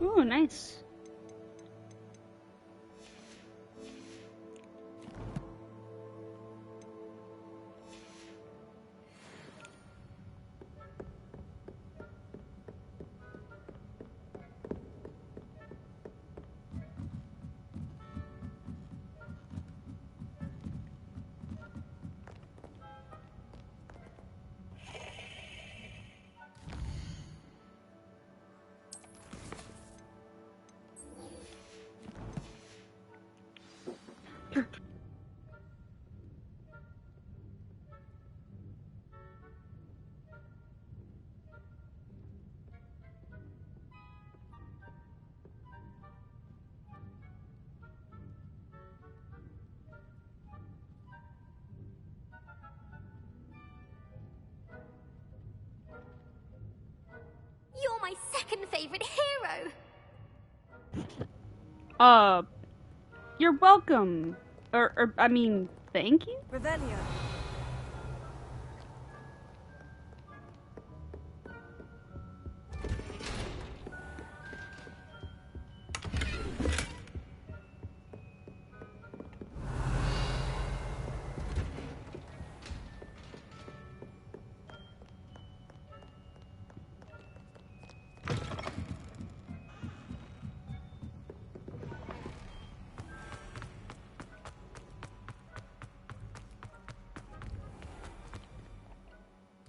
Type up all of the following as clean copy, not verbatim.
Ooh, nice. You're my second favorite hero. You're welcome. I mean, thank you? Revelio.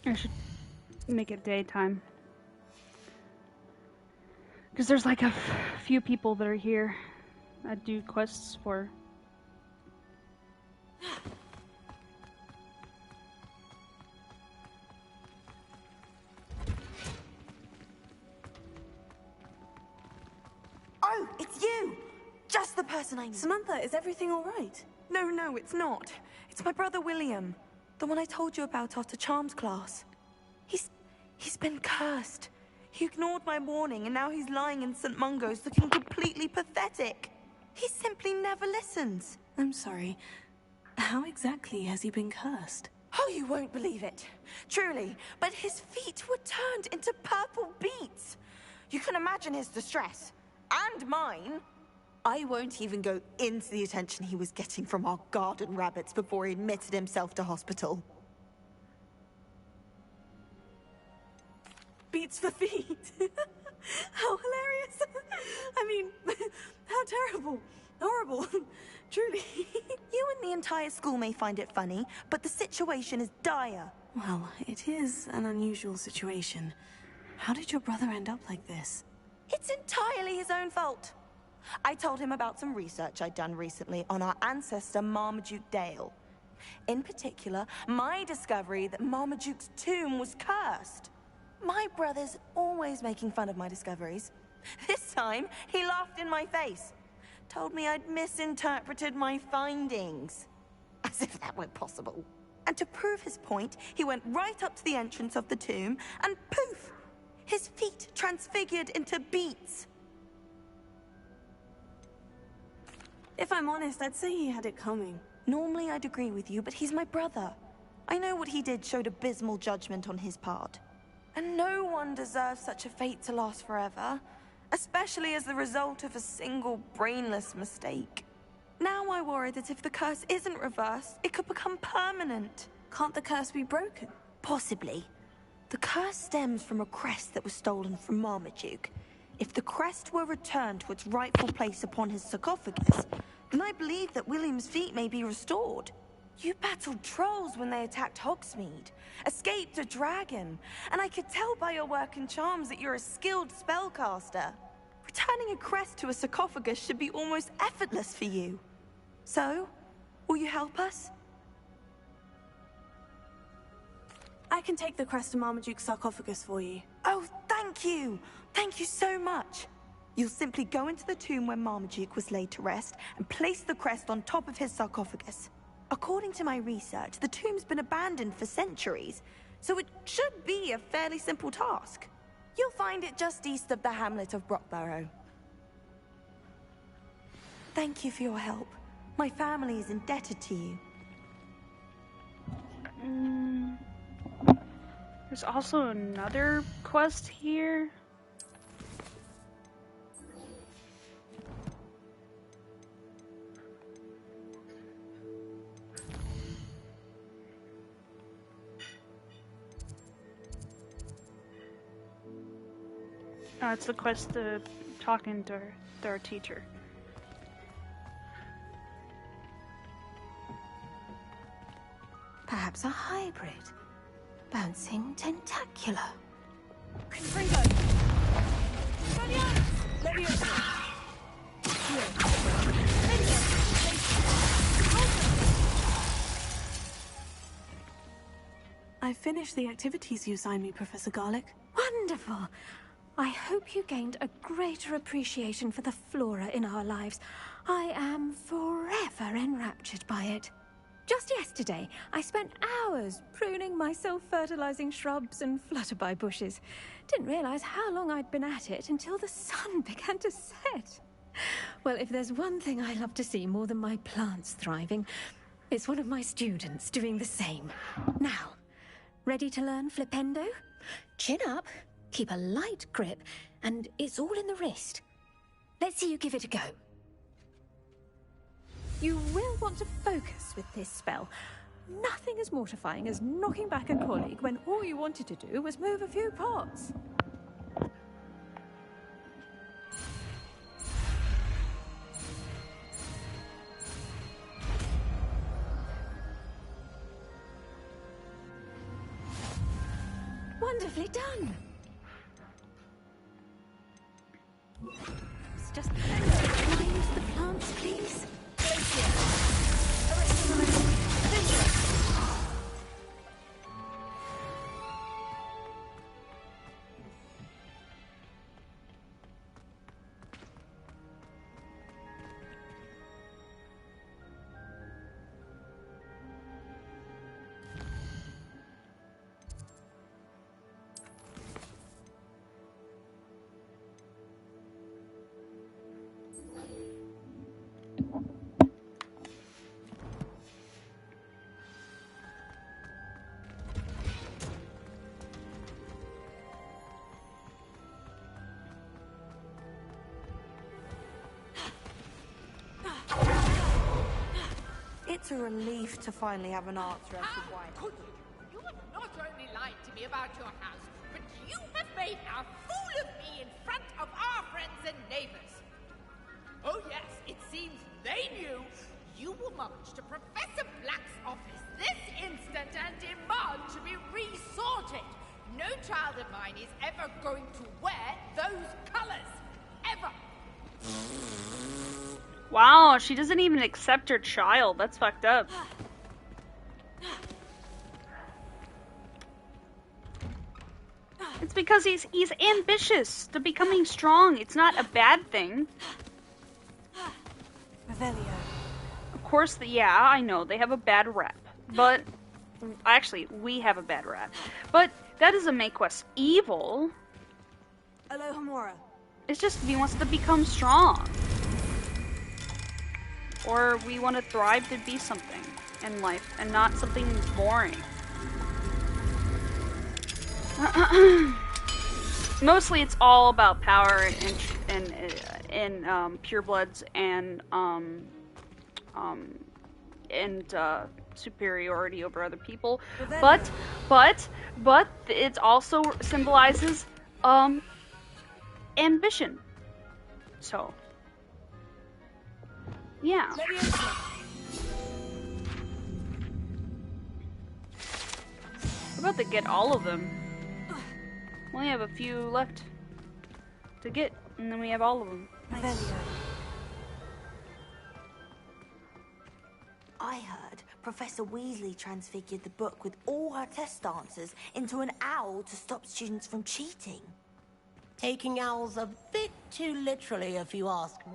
I should make it daytime. Because there's like a few people that are here I do quests for. Oh, it's you! Just the person I need. Samantha, is everything all right? No, it's not. It's my brother William. The one I told you about after Charms class. He's been cursed. He ignored my warning and now he's lying in St. Mungo's looking completely pathetic. He simply never listens. I'm sorry. How exactly has he been cursed? Oh, you won't believe it. Truly, but his feet were turned into purple beets. You can imagine his distress. And mine. I won't even go into the attention he was getting from our garden rabbits before he admitted himself to hospital. Beats for feet. How hilarious. I mean, how terrible. Horrible. Truly. You and the entire school may find it funny, but the situation is dire. Well, it is an unusual situation. How did your brother end up like this? It's entirely his own fault. I told him about some research I'd done recently on our ancestor Marmaduke Dale. In particular, my discovery that Marmaduke's tomb was cursed. My brother's always making fun of my discoveries. This time, he laughed in my face. Told me I'd misinterpreted my findings. As if that were possible. And to prove his point, he went right up to the entrance of the tomb and poof! His feet transfigured into beets. If I'm honest, I'd say he had it coming. Normally I'd agree with you, but he's my brother. I know what he did showed abysmal judgment on his part. And no one deserves such a fate to last forever, especially as the result of a single brainless mistake. Now I worry that if the curse isn't reversed, it could become permanent. Can't the curse be broken? Possibly. The curse stems from a crest that was stolen from Marmaduke. If the crest were returned to its rightful place upon his sarcophagus, then I believe that William's feet may be restored. You battled trolls when they attacked Hogsmeade, escaped a dragon, and I could tell by your work in charms that you're a skilled spellcaster. Returning a crest to a sarcophagus should be almost effortless for you. So, will you help us? I can take the crest to Marmaduke's sarcophagus for you. Oh, thank you! Thank you so much! You'll simply go into the tomb where Marmaduke was laid to rest and place the crest on top of his sarcophagus. According to my research, the tomb's been abandoned for centuries, so it should be a fairly simple task. You'll find it just east of the hamlet of Brockborough. Thank you for your help. My family is indebted to you. There's also another quest here. It's the quest to talking to our teacher. Perhaps a hybrid. Bouncing tentacular. I finished the activities you assigned me, Professor Garlick. Wonderful. I hope you gained a greater appreciation for the flora in our lives. I am forever enraptured by it. Just yesterday, I spent hours pruning my self-fertilizing shrubs and flutterby bushes. Didn't realize how long I'd been at it until the sun began to set. Well, if there's one thing I love to see more than my plants thriving, it's one of my students doing the same. Now, ready to learn flipendo? Chin up, keep a light grip, and it's all in the wrist. Let's see you give it a go. You will want to focus with this spell. Nothing as mortifying as knocking back a colleague when all you wanted to do was move a few pots. Wonderfully done. It's just... Can I use the plants, please? It's a relief to finally have an answer as to why. Could you? You have not only lied to me about your house, but you have made a fool of me in front of our friends and neighbors. Oh yes, it seems they knew you will march to Professor Black's office this instant and demand to be resorted. No child of mine is ever going to wear those colors. Ever. Wow, she doesn't even accept her child. That's fucked up. It's because he's ambitious to becoming strong. It's not a bad thing. Revelio. Of course, yeah, I know they have a bad rap, but actually, we have a bad rap. But that doesn't make us evil. Alohomora. It's just he wants to become strong. Or we want to thrive to be something in life and not something boring. Mostly it's all about power and purebloods and superiority over other people. But it also symbolizes ambition. So yeah. We're about to get all of them. We only have a few left to get, and then we have all of them. I heard Professor Weasley transfigured the book with all her test answers into an owl to stop students from cheating. Taking owls a bit too literally, if you ask me.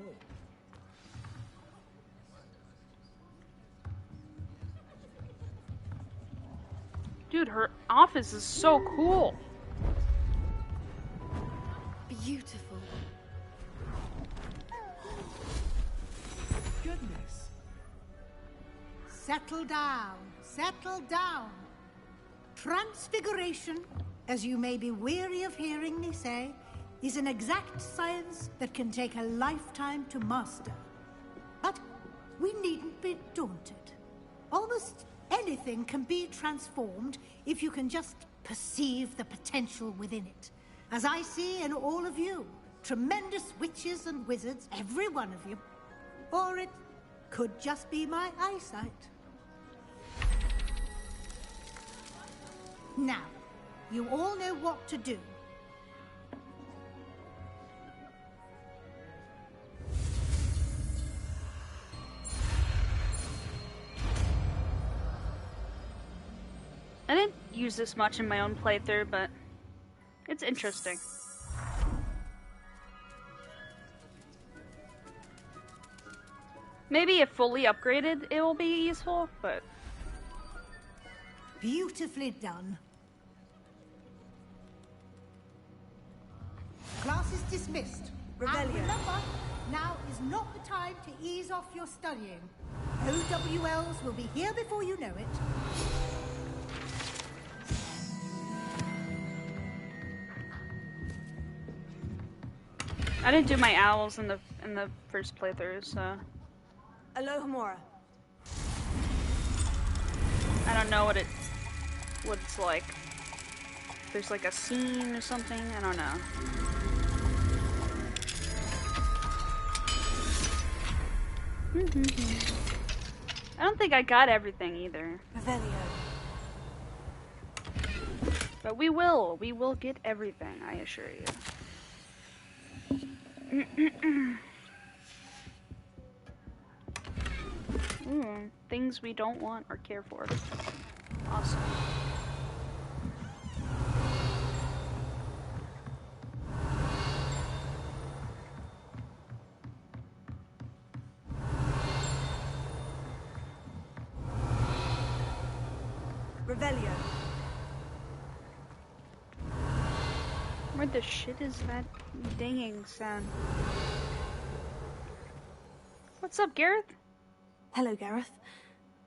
Dude, her office is so cool. Beautiful. Goodness. Settle down. Settle down. Transfiguration, as you may be weary of hearing me say, is an exact science that can take a lifetime to master. But we needn't be daunted. Almost anything can be transformed if you can just perceive the potential within it. as I see in all of you. Tremendous witches and wizards, every one of you. Or it could just be my eyesight. Now, you all know what to do. I didn't use this much in my own playthrough, but it's interesting. Maybe if fully upgraded, it will be useful, but... Beautifully done. Class is dismissed. And remember, now is not the time to ease off your studying. OWLs will be here before you know it. I didn't do my owls in the first playthrough, so Alohomora. I don't know what it's like. If there's like a scene or something, I don't know. I don't think I got everything either. Revelio. But we will get everything, I assure you. Things we don't want or care for. Awesome. Revelio. Where the shit is that dinging sound? What's up, Gareth? Hello, Gareth.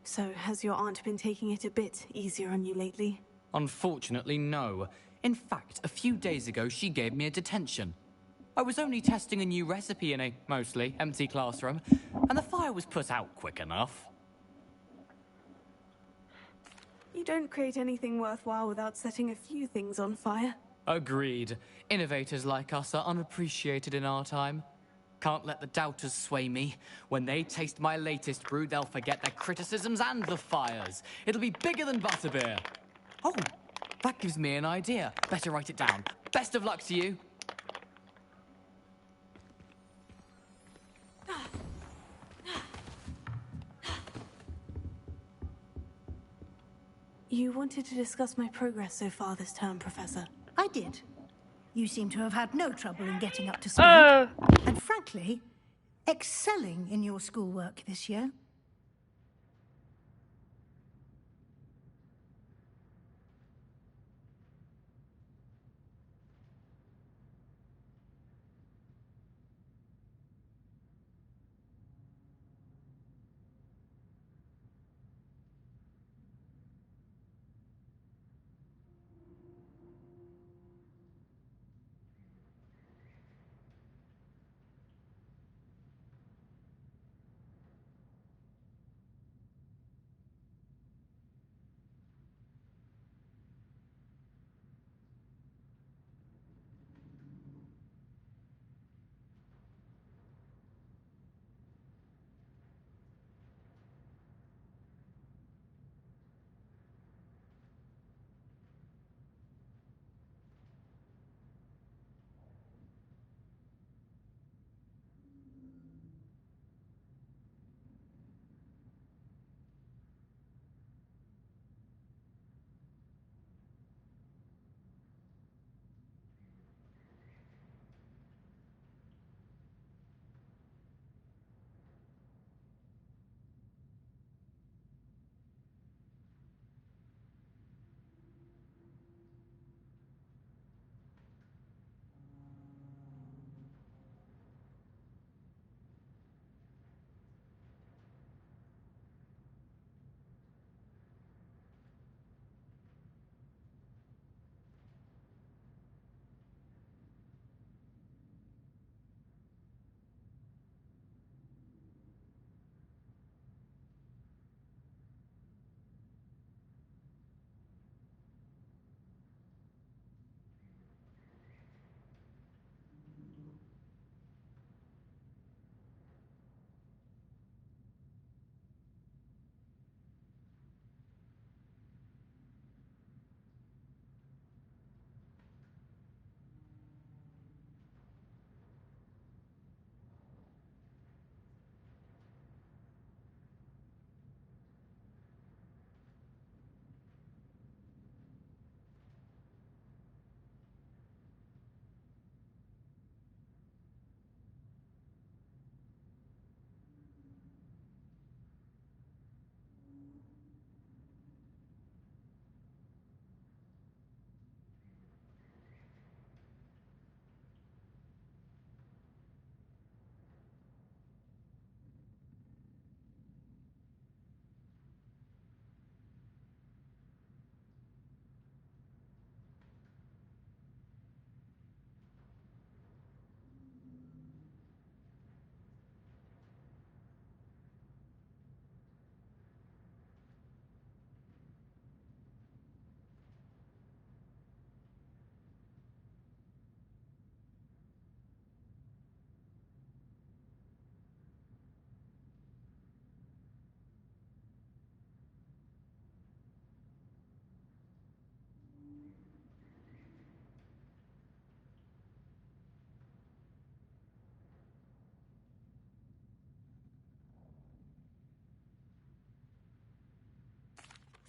So, has your aunt been taking it a bit easier on you lately? Unfortunately, no. In fact, a few days ago, she gave me a detention. I was only testing a new recipe in a mostly empty classroom, and the fire was put out quick enough. You don't create anything worthwhile without setting a few things on fire. Agreed. Innovators like us are unappreciated in our time. Can't let the doubters sway me. When they taste my latest brew, they'll forget their criticisms and the fires. It'll be bigger than butterbeer. Oh, that gives me an idea. Better write it down. Best of luck to you. You wanted to discuss my progress so far this term, Professor. I did. You seem to have had no trouble in getting up to speed. And frankly, excelling in your schoolwork this year.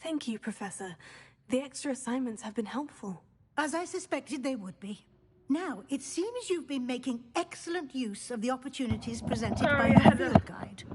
Thank you, Professor. The extra assignments have been helpful. As I suspected they would be. Now, it seems you've been making excellent use of the opportunities presented by your field guide.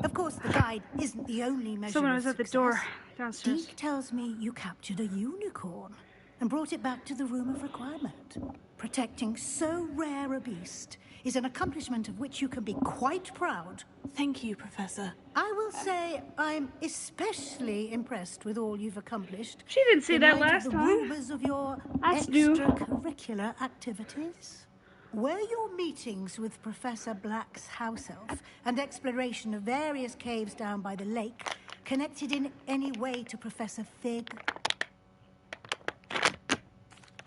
Of course, the guide isn't the only measure Someone of was at the success. door downstairs. Deke tells me you captured a unicorn and brought it back to the Room of Requirement. Protecting so rare a beast is an accomplishment of which you can be quite proud. Thank you, Professor. I will say I'm especially impressed with all you've accomplished. She didn't say in that light last of the time. rumors of your That's new. extracurricular activities. Were your meetings with Professor Black's house elf and exploration of various caves down by the lake connected in any way to Professor Fig?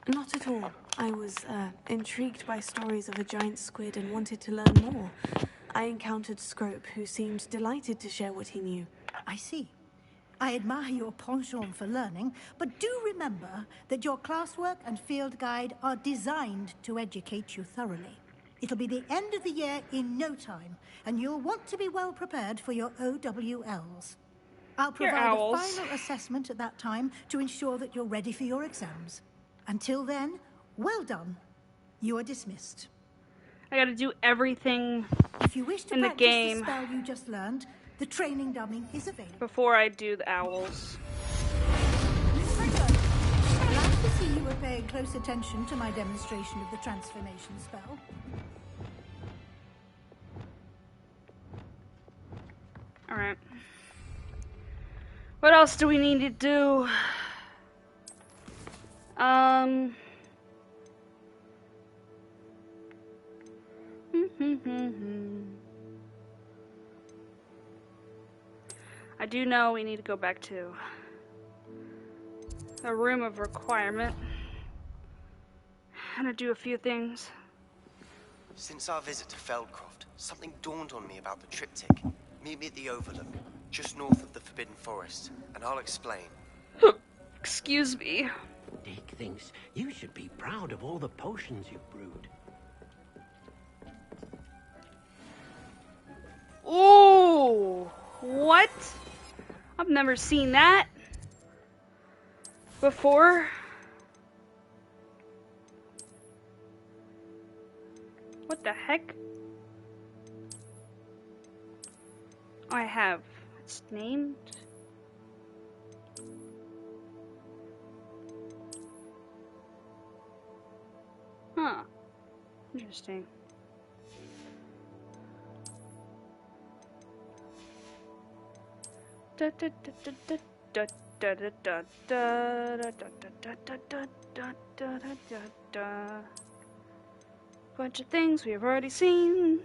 Not at all. I was intrigued by stories of a giant squid and wanted to learn more. I encountered Scrope, who seemed delighted to share what he knew. I see. I admire your penchant for learning, but do remember that your classwork and field guide are designed to educate you thoroughly. It'll be the end of the year in no time, and you'll want to be well prepared for your OWLs. I'll provide a final assessment at that time to ensure that you're ready for your exams. Until then, well done. You are dismissed. I gotta do everything If you wish to in the practice game the spell you just learned, the training dummy is available. before I do the owls. Glad to see you were paying close attention to my demonstration of the transformation spell. Alright. What else do we need to do? I do know we need to go back to a room of requirement. I'm gonna do a few things. Since our visit to Feldcroft, something dawned on me about the triptych. Meet me at the Overlook, just north of the Forbidden Forest, and I'll explain. Excuse me. Dick thinks you should be proud of all the potions you've brewed. Ooh! What? I've never seen that before. What the heck? I have. It's named. Huh. Interesting. Bunch of things we have already seen.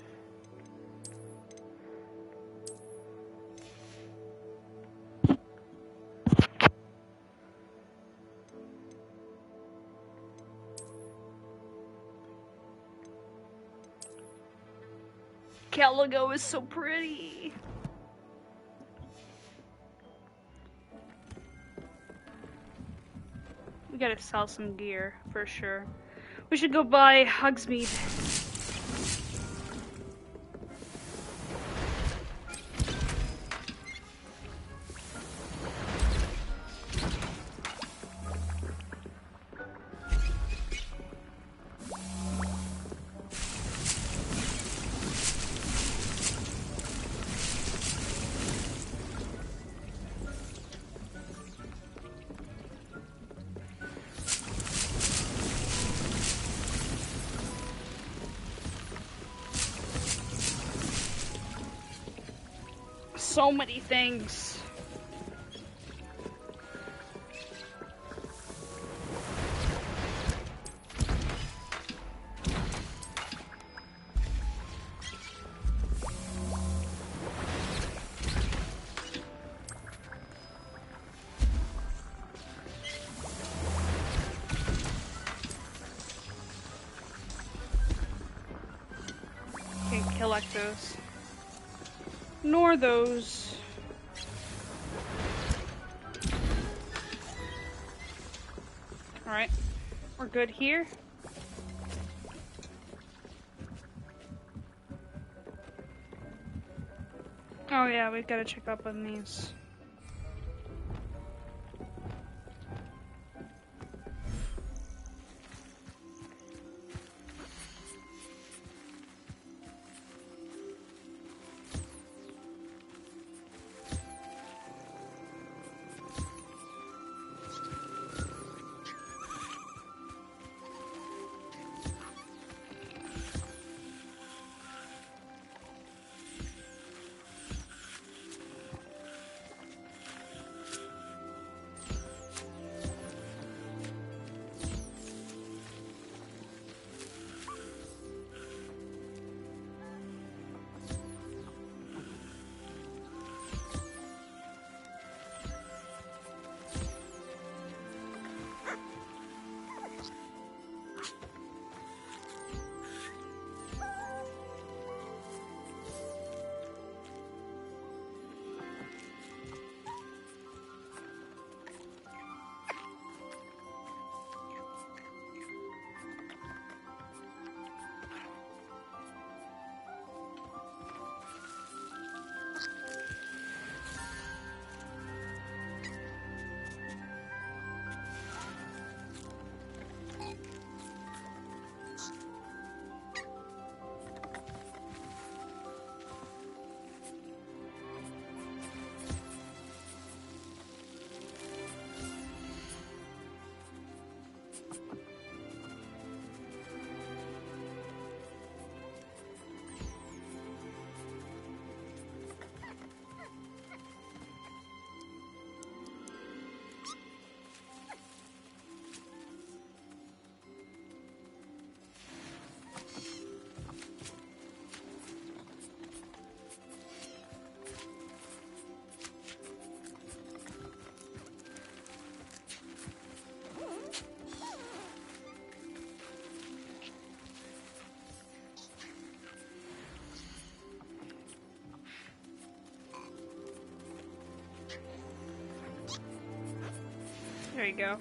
Caligo is so pretty. We gotta sell some gear for sure. We should go buy Hogsmeade. So many things. Can't collect those. Nor those. Alright, we're good here. Oh yeah, we've got to check up on these. There you go.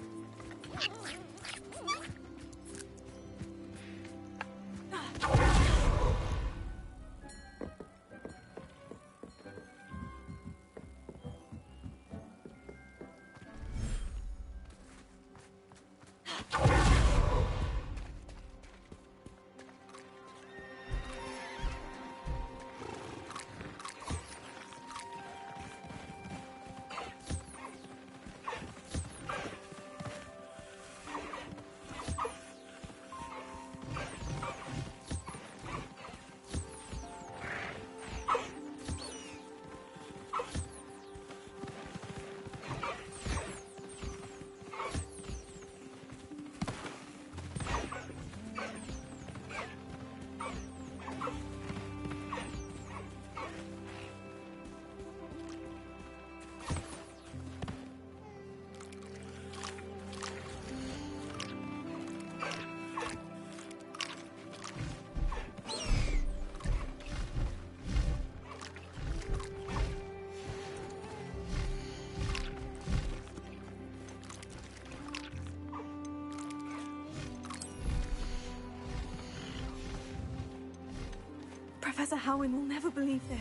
Professor Howin will never believe this.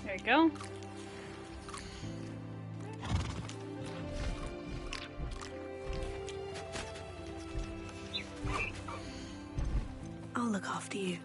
There you go. I'll look after you.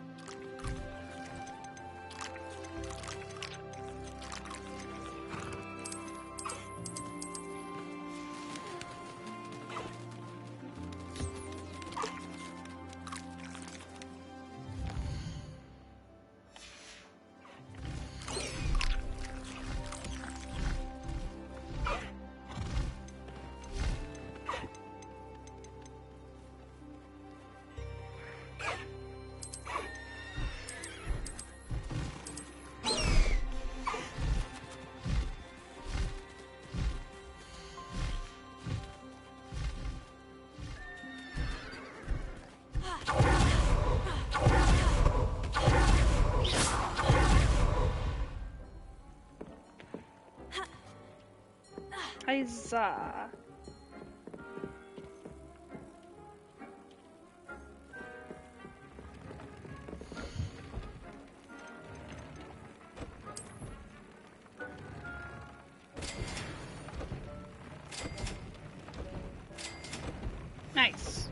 Huzzah. Nice.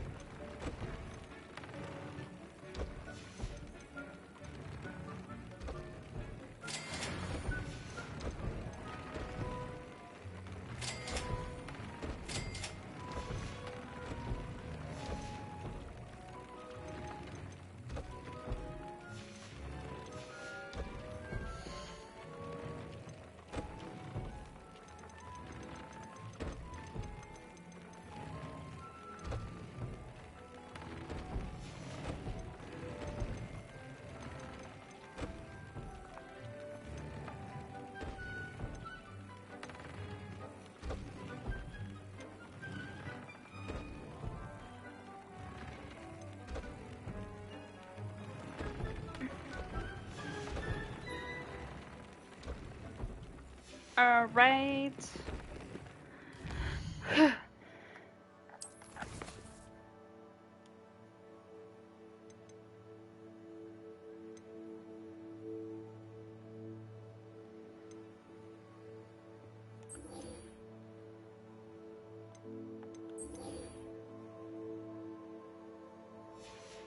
All right.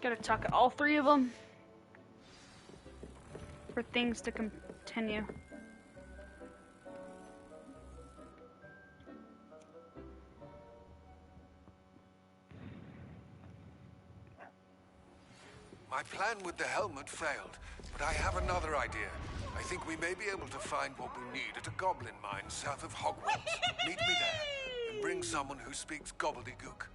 Gotta talk to all three of them for things to continue. My plan with the helmet failed. But I have another idea. I think we may be able to find what we need at a goblin mine south of Hogwarts. Meet me there, and bring someone who speaks gobbledygook.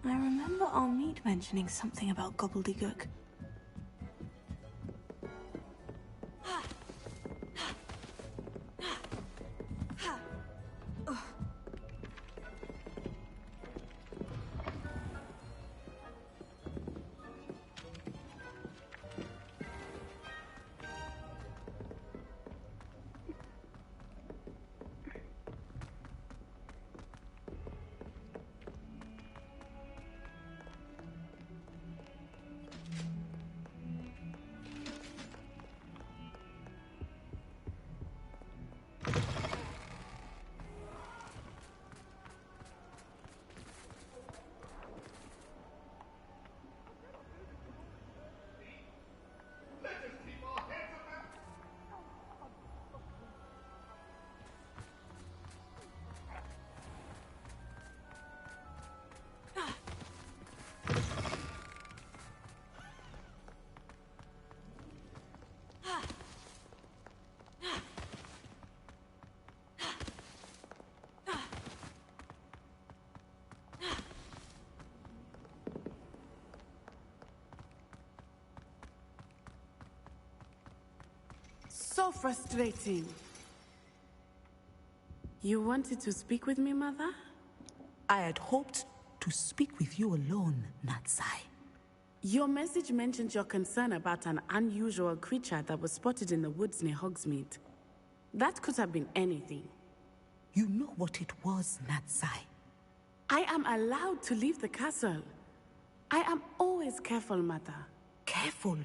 I remember our meet mentioning something about gobbledygook. So frustrating. You wanted to speak with me, Mother? I had hoped to speak with you alone, Natsai. Your message mentioned your concern about an unusual creature that was spotted in the woods near Hogsmeade. That could have been anything. You know what it was, Natsai. I am allowed to leave the castle. I am always careful, Mother. Careful?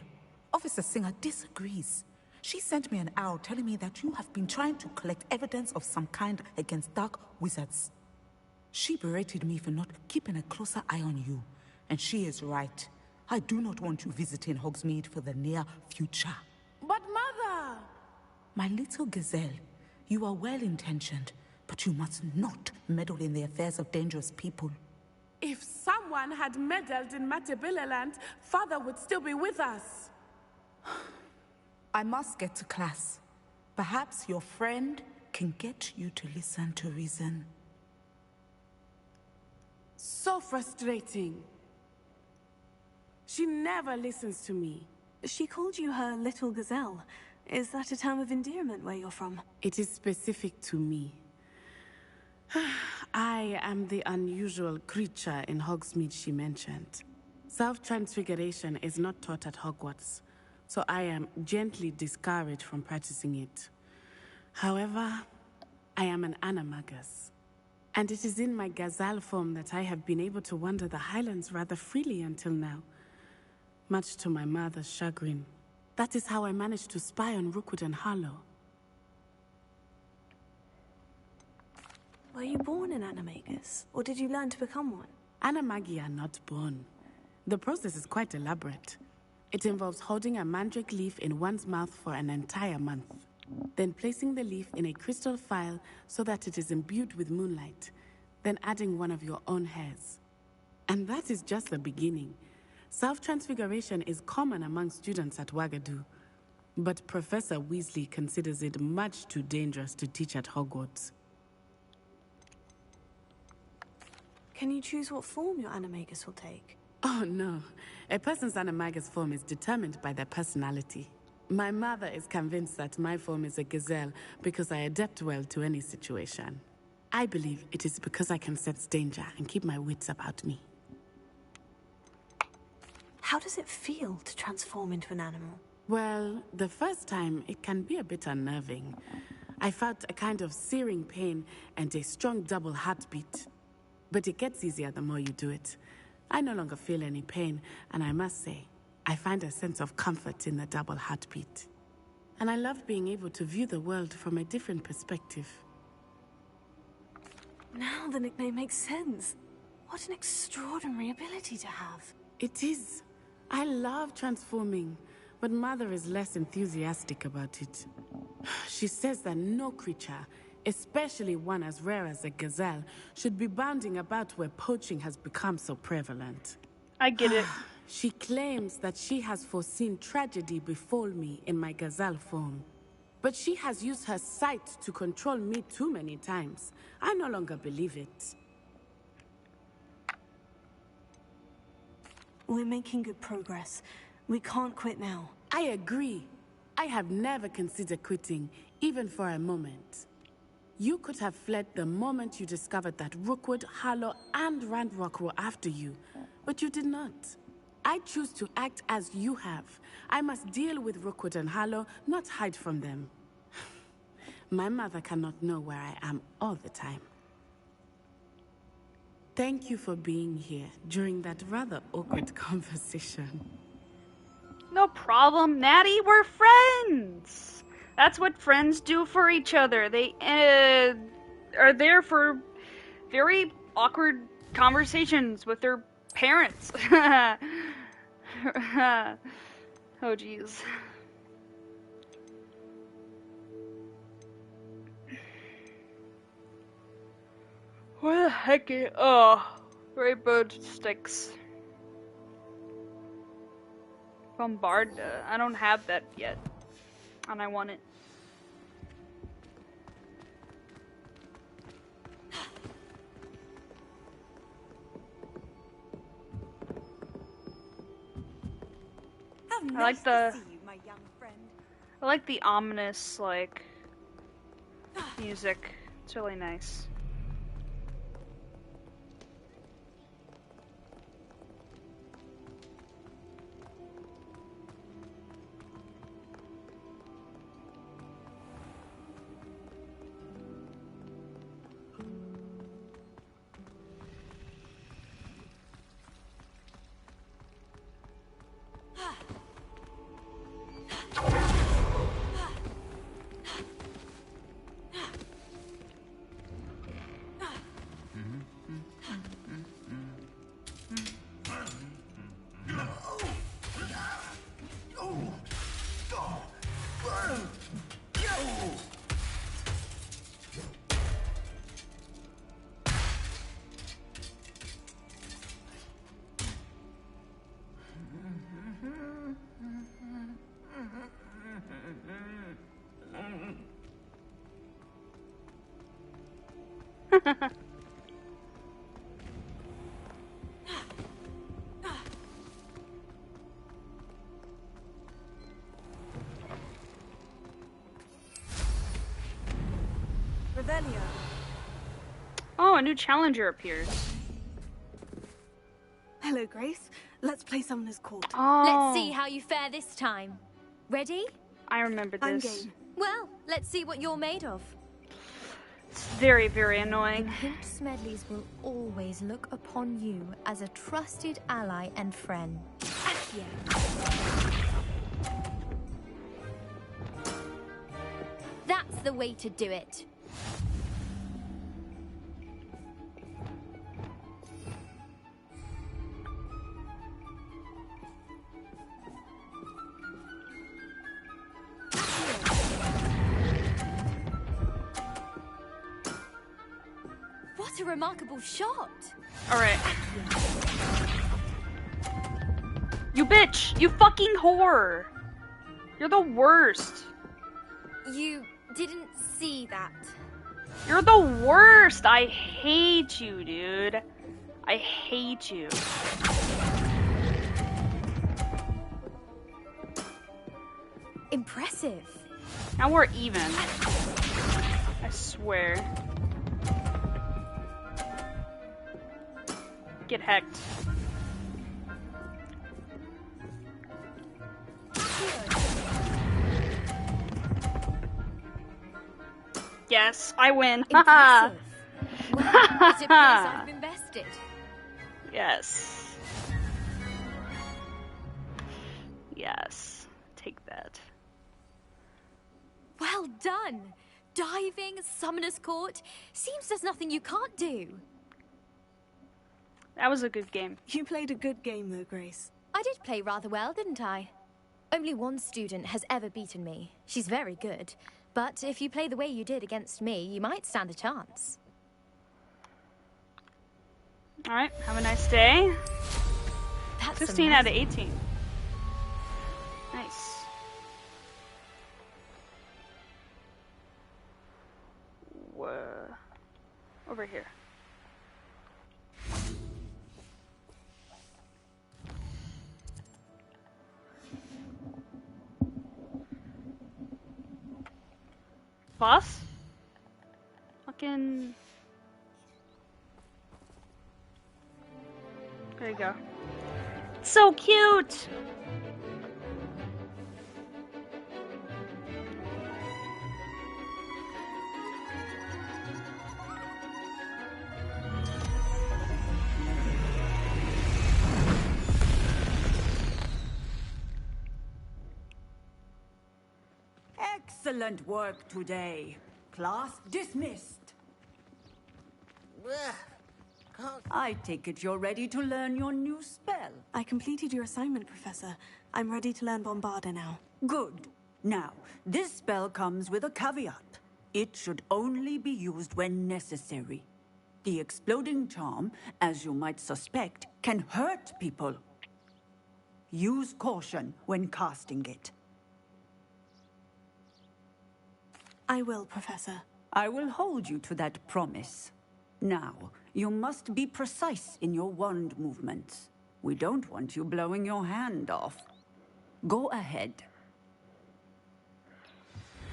Officer Singer disagrees. She sent me an owl telling me that you have been trying to collect evidence of some kind against dark wizards. She berated me for not keeping a closer eye on you. And she is right. I do not want you visiting Hogsmeade for the near future. But Mother! My little gazelle, you are well-intentioned, but you must not meddle in the affairs of dangerous people. If someone had meddled in Matabeleland, Father would still be with us. I must get to class. Perhaps your friend can get you to listen to reason. So frustrating. She never listens to me. She called you her little gazelle. Is that a term of endearment where you're from? It is specific to me. I am the unusual creature in Hogsmeade she mentioned. Self-transfiguration is not taught at Hogwarts, so I am gently discouraged from practicing it. However, I am an animagus, and it is in my gazelle form that I have been able to wander the Highlands rather freely until now, much to my mother's chagrin. That is how I managed to spy on Rookwood and Harlow. Were you born an animagus, or did you learn to become one? Animagi are not born. The process is quite elaborate. It involves holding a mandrake leaf in one's mouth for an entire month, then placing the leaf in a crystal phial so that it is imbued with moonlight, then adding one of your own hairs. And that is just the beginning. Self-transfiguration is common among students at Wagadu, but Professor Weasley considers it much too dangerous to teach at Hogwarts. Can you choose what form your animagus will take? Oh no, a person's animagus form is determined by their personality. My mother is convinced that my form is a gazelle because I adapt well to any situation. I believe it is because I can sense danger and keep my wits about me. How does it feel to transform into an animal? Well, the first time it can be a bit unnerving. I felt a kind of searing pain and a strong double heartbeat. But it gets easier the more you do it. I no longer feel any pain, and I must say, I find a sense of comfort in the double heartbeat. And I love being able to view the world from a different perspective. Now the nickname makes sense. What an extraordinary ability to have. It is. I love transforming, but Mother is less enthusiastic about it. She says that no creature, especially one as rare as a gazelle, should be bounding about where poaching has become so prevalent. I get it. She claims that she has foreseen tragedy befall me in my gazelle form. But she has used her sight to control me too many times. I no longer believe it. We're making good progress. We can't quit now. I agree. I have never considered quitting, even for a moment. You could have fled the moment you discovered that Rookwood, Harlow, and Randrock were after you, but you did not. I choose to act as you have. I must deal with Rookwood and Harlow, not hide from them. My mother cannot know where I am all the time. Thank you for being here during that rather awkward conversation. No problem, Natty. We're friends. That's what friends do for each other. They are there for very awkward conversations with their parents. Oh, jeez. Where the heck is... Oh, Rainbow Sticks. Bombard. I don't have that yet. And I want it. I like the... I like the ominous, like, music. It's really nice. Oh, a new challenger appears. Hello, Grace. Let's play Summoner's Court. Oh. Let's see how you fare this time. Ready? I remember this. I'm game. Well, let's see what you're made of. It's very, very annoying. The Pink Smedleys will always look upon you as a trusted ally and friend. That's the way to do it. What a remarkable shot! Alright. You bitch! You fucking whore! You're the worst! You didn't see that. You're the worst! I hate you, dude. I hate you. Impressive. Now we're even. I swear. Get hacked. Yes, I win. Haha. Well, it appears I've invested. Yes. Yes. Take that. Well done. Diving, Summoner's Court. Seems there's nothing you can't do. That was a good game. You played a good game, though, Grace. I did play rather well, didn't I? Only one student has ever beaten me. She's very good. But if you play the way you did against me, you might stand a chance. Alright, have a nice day. That's 16 out of amazing. 18. Nice. Whoa. Over here. Boss? Fucking... There you go. So cute! Excellent work today. Class dismissed. I take it you're ready to learn your new spell. I completed your assignment, Professor. I'm ready to learn Bombarda now. Good. Now, this spell comes with a caveat. It should only be used when necessary. The exploding charm, as you might suspect, can hurt people. Use caution when casting it. I will, Professor. I will hold you to that promise. Now, you must be precise in your wand movements. We don't want you blowing your hand off. Go ahead.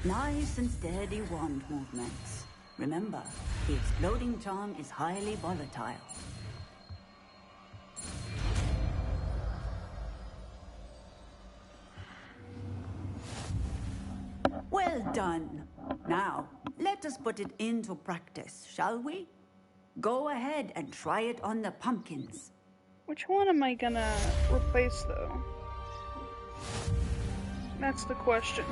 Nice and steady wand movements. Remember, the exploding charm is highly volatile. Well done. Now, let us put it into practice, shall we? Go ahead and try it on the pumpkins. Which one am I gonna replace, though? That's the question.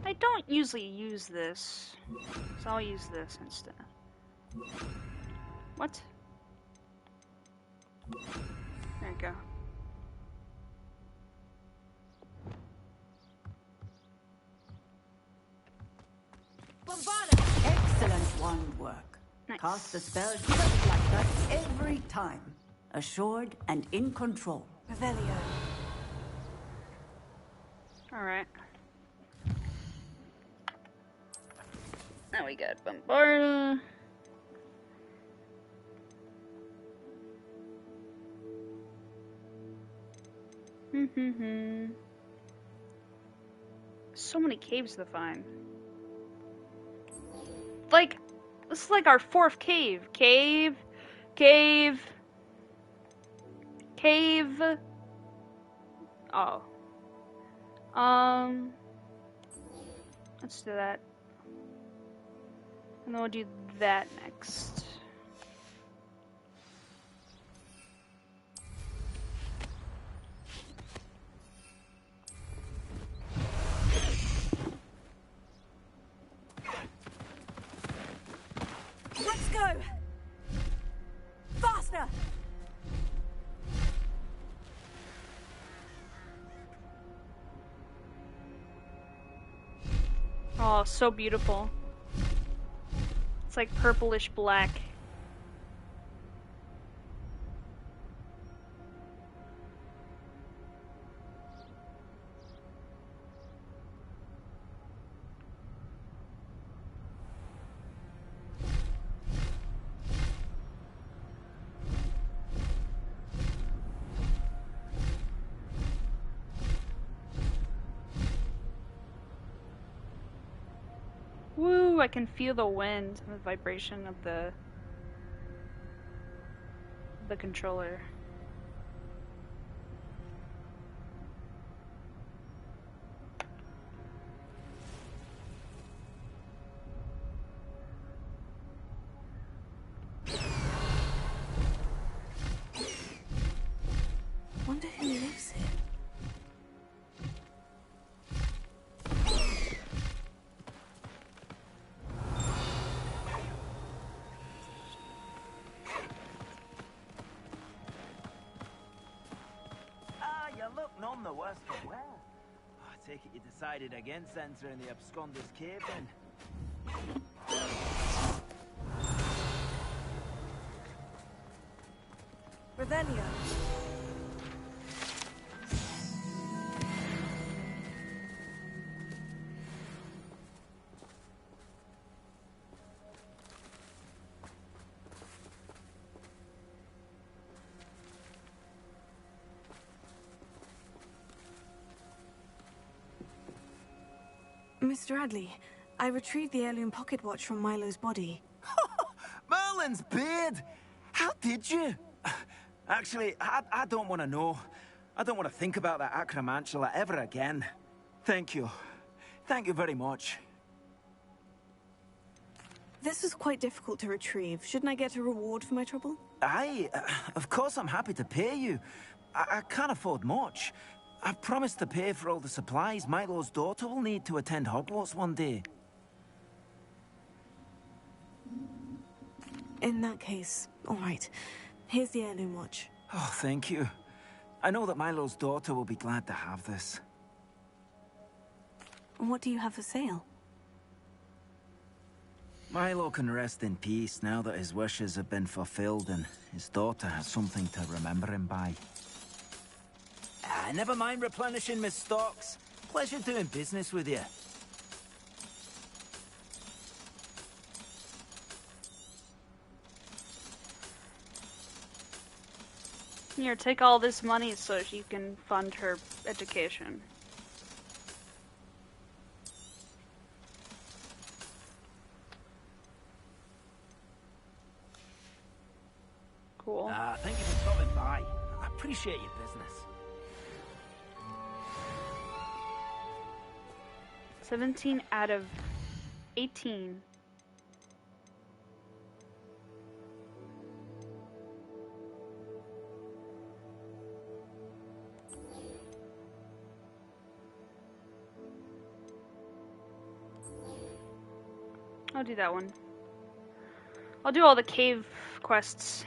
I don't usually use this, so I'll use this instead. What? There you go. Excellent wand work. Nice. Cast the spell just like that every time. Assured and in control. Revelio. Alright. Now we got Bombarda. So many caves to find. Like, this is like our 4th cave. Cave. Oh. Let's do that. And then we'll do that next. Let's go! Faster! Oh, so beautiful. It's like purplish black. Woo, I can feel the wind and the vibration of the controller. Wonder who lives here. look none the worse for wear. I take it you decided against entering the absconder's cave then. Revelio. Mr. Adley, I retrieved the heirloom pocket watch from Milo's body. Merlin's beard! How did you? Actually, I don't want to know. I don't want to think about that acromantula ever again. Thank you. Thank you very much. This was quite difficult to retrieve. Shouldn't I get a reward for my trouble? Of course I'm happy to pay you. I can't afford much. I've promised to pay for all the supplies Milo's daughter will need to attend Hogwarts one day. In that case, all right. Here's the heirloom watch. Oh, thank you. I know that Milo's daughter will be glad to have this. What do you have for sale? Milo can rest in peace now that his wishes have been fulfilled and his daughter has something to remember him by. Never mind replenishing my stocks. Pleasure doing business with you. Here, take all this money so you can fund her education. Cool. Thank you for stopping by. I appreciate your business. 17 out of 18. I'll do that one. I'll do all the cave quests.